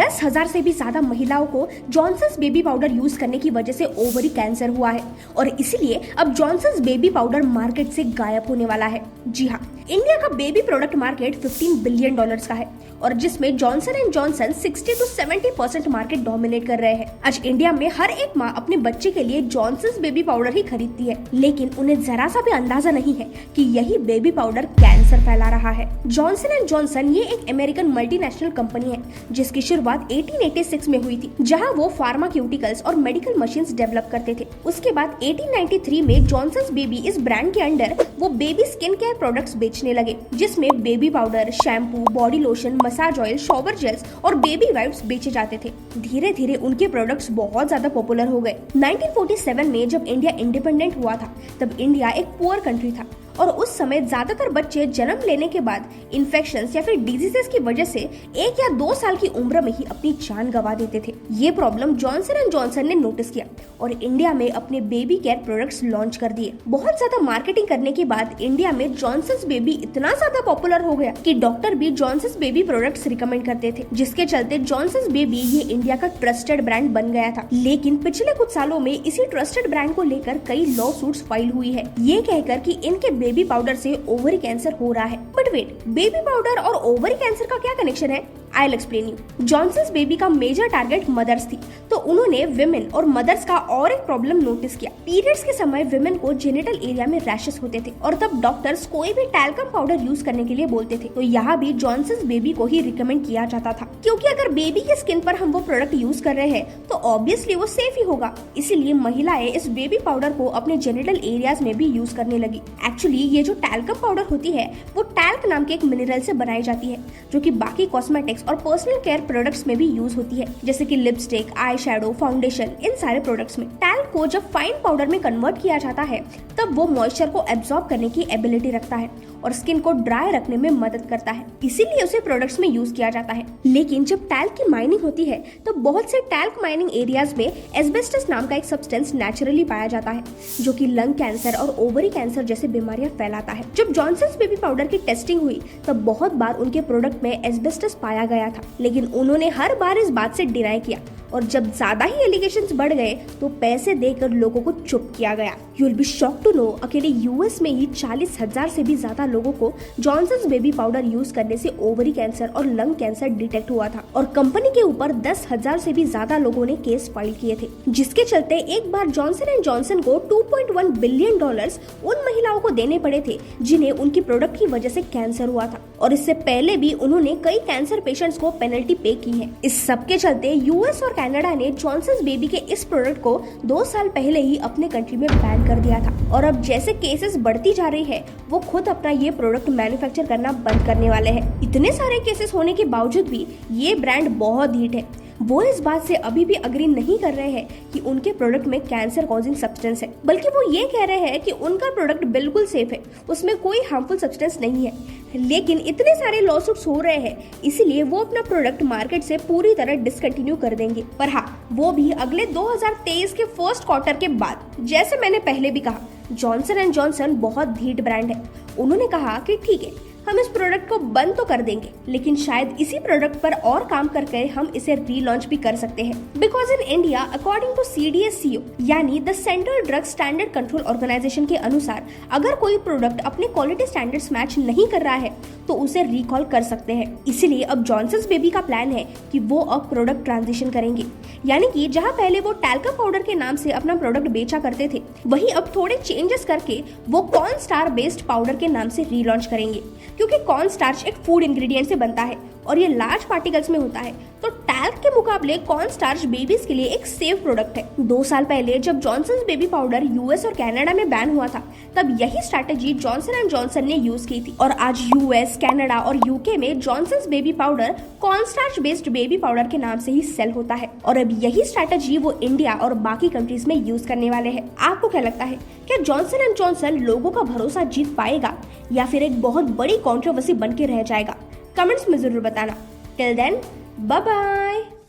10,000 से भी ज्यादा महिलाओं को जॉनसन्स बेबी पाउडर यूज करने की वजह से ओवरी कैंसर हुआ है और इसीलिए अब जॉनसन्स बेबी पाउडर मार्केट से गायब होने वाला है। जी हाँ, इंडिया का बेबी प्रोडक्ट मार्केट $15 बिलियन का है और जिसमें Johnson and Johnson 60 to 70% market dominate कर रहे हैं। आज इंडिया में हर एक माँ अपने बच्चे के लिए जॉनसन्स बेबी पाउडर ही खरीदती है, लेकिन उन्हें जरा सा भी अंदाजा नहीं है कि यही बेबी पाउडर कैंसर फैला रहा है। जॉनसन एंड जॉनसन ये एक अमेरिकन मल्टीनेशनल कंपनी है जिसकी शुरुआत 1886 में हुई थी, जहां वो फार्माक्यूटिकल्स और मेडिकल मशीन्स डेवलप करते थे। उसके बाद 1893 में जॉनसन्स बेबी इस ब्रांड के अंडर वो बेबी स्किन केयर प्रोडक्ट्स बेचने लगे, जिसमें baby powder, shampoo, body lotion, massage oil, shower gels और बेबी वाइप्स बेचे जाते थे। धीरे धीरे उनके प्रोडक्ट्स बहुत ज्यादा पॉपुलर हो गए। 1947 में जब इंडिया इंडिपेंडेंट हुआ था तब इंडिया एक पुअर कंट्री था और उस समय ज्यादातर बच्चे जन्म लेने के बाद इन्फेक्शंस या फिर डिजीजेस की वजह से 1 या 2 साल की उम्र में ही अपनी जान गंवा देते थे। ये प्रॉब्लम जॉनसन एंड जॉनसन ने नोटिस किया और इंडिया में अपने बेबी केयर प्रोडक्ट्स लॉन्च कर दिए। बहुत ज्यादा मार्केटिंग करने के बाद इंडिया में जॉनसन्स बेबी इतना ज्यादा पॉपुलर हो गया कि डॉक्टर भी जॉनसन्स बेबी प्रोडक्ट्स रिकमेंड करते थे, जिसके चलते जॉनसन्स बेबी ये इंडिया का ट्रस्टेड ब्रांड बन गया था। लेकिन पिछले कुछ सालों में इसी ट्रस्टेड ब्रांड को लेकर कई लॉ सूट्स फाइल हुई है, ये कहकर कि इनके बेबी पाउडर से ओवरी कैंसर हो रहा है। बट वेट, बेबी पाउडर और ओवरी कैंसर का क्या कनेक्शन है? I'll explain you। Johnson's baby का मेजर टारगेट मदर्स थी, तो उन्होंने विमेन और मदर्स का और एक प्रॉब्लम नोटिस किया। पीरियड्स के समय विमेन को जेनिटल एरिया में रैशेस होते थे और तब डॉक्टर्स कोई भी टैल्कम पाउडर यूज करने के लिए बोलते थे, तो यहाँ भी जॉनसन्स बेबी को ही रिकमेंड किया जाता था, क्योंकि अगर बेबी की स्किन पर हम वो प्रोडक्ट यूज कर रहे हैं तो ऑब्वियसली वो सेफ ही होगा। इसीलिए महिलाएं इस बेबी पाउडर को अपने जेनिटल एरियाज में भी यूज करने लगी। एक्चुअली ये जो टैल्कम पाउडर होती है वो टैल्क नाम के एक मिनरल से बनाई जाती है, जो कि बाकी कॉस्मेटिक्स और पर्सनल केयर प्रोडक्ट्स में भी यूज होती है, जैसे कि लिपस्टिक, आई शैडो, फाउंडेशन, इन सारे प्रोडक्ट्स में। टैल्क को जब फाइन पाउडर में कन्वर्ट किया जाता है तब वो मॉइस्चर को एब्जॉर्ब करने की एबिलिटी रखता है और स्किन को ड्राई रखने में मदद करता है, इसीलिए उसे प्रोडक्ट्स में यूज किया जाता है। लेकिन जब टैल्क की माइनिंग होती है तो बहुत से टैल्क माइनिंग एरियाज में एस्बेस्टस नाम का एक सब्सटेंस नेचुरली पाया जाता है, जो कि लंग कैंसर और ओवरी कैंसर जैसे बीमारियां फैलाता है। जब जॉनसन्स बेबी पाउडर की टेस्टिंग हुई तब बहुत बार उनके प्रोडक्ट में एस्बेस्टस पाया गया था, लेकिन उन्होंने हर बार इस बात से डिनाई किया और जब ज्यादा ही एलिगेशंस बढ़ गए तो पैसे देकर लोगों को चुप किया गया। You will be shocked to know, अकेले यूएस में ही 40,000 से भी ज्यादा लोगों को जॉनसन्स बेबी पाउडर यूज करने से ओवरी कैंसर और लंग कैंसर डिटेक्ट हुआ था और कंपनी के ऊपर 10,000 से भी ज्यादा लोगों ने केस फाइल किए थे, जिसके चलते एक बार जॉनसन एंड जॉनसन को $2.1 बिलियन उन महिलाओं को देने पड़े थे जिन्हें उनकी प्रोडक्ट की वजह से कैंसर हुआ था, और इससे पहले भी उन्होंने कई कैंसर पेशेंट्स को पेनल्टी पे की है। इस सब के चलते यूएस और कनाडा ने जॉनसन्स बेबी के इस प्रोडक्ट को 2 साल पहले ही अपने कंट्री में बैन कर दिया था और अब जैसे केसेस बढ़ती जा रही है वो खुद अपना ये प्रोडक्ट मैन्युफैक्चर करना बंद करने वाले हैं। इतने सारे केसेस होने के बावजूद भी ये ब्रांड बहुत हिट है। वो इस बात से अभी भी अग्री नहीं कर रहे हैं कि उनके प्रोडक्ट में कैंसर कॉजिंग सब्सटेंस है, बल्कि वो ये कह रहे हैं कि उनका प्रोडक्ट बिल्कुल सेफ है, उसमें कोई हार्मफुल सब्सटेंस नहीं है। लेकिन इतने सारे लॉसूट्स हो रहे हैं इसीलिए वो अपना प्रोडक्ट मार्केट से पूरी तरह डिसकंटिन्यू कर देंगे, पर हाँ, वो भी अगले 2023 के फर्स्ट क्वार्टर के बाद। जैसे मैंने पहले भी कहा, जॉनसन एंड जॉनसन बहुत धीट ब्रांड है। उन्होंने कहा कि ठीक है, हम इस प्रोडक्ट को बंद तो कर देंगे, लेकिन शायद इसी प्रोडक्ट पर और काम करके हम इसे रीलॉन्च भी कर सकते हैं। Because in India, according to CDSCO यानी the central drug standard control organisation के अनुसार, अगर कोई प्रोडक्ट अपने क्वालिटी स्टैंडर्ड्स मैच नहीं कर रहा है तो उसे रिकॉल कर सकते हैं। इसीलिए अब जॉनसन्स बेबी का प्लान है कि वो अब प्रोडक्ट ट्रांजिशन करेंगे, यानी कि जहां पहले वो टैल्कम पाउडर के नाम से अपना प्रोडक्ट बेचा करते थे, वहीं अब थोड़े चेंजेस करके वो कॉर्न स्टार बेस्ड पाउडर के नाम से रीलॉन्च करेंगे, क्योंकि कॉर्न स्टार्च एक फूड इंग्रेडिएंट से बनता है और ये लार्ज पार्टिकल्स में होता है, तो टैल्क के मुकाबले कॉर्न स्टार्च बेबीज के लिए एक सेफ प्रोडक्ट है। 2 साल पहले जब जॉनसन्स बेबी पाउडर यूएस और कनाडा में बैन हुआ था तब यही स्ट्रैटेजी जॉनसन एंड जॉनसन ने यूज की थी और आज यूएस, कनाडा और यूके में Johnson's baby powder corn starch based baby powder के नाम से ही सेल होता है और अब यही स्ट्रैटेजी वो इंडिया और बाकी कंट्रीज में यूज करने वाले हैं। आपको क्या लगता है, क्या जॉनसन एंड जॉनसन लोगों का भरोसा जीत पाएगा या फिर एक बहुत बड़ी कंट्रोवर्सी बन के रह जाएगा? कमेंट्स में जरूर बताना। Till then, bye bye.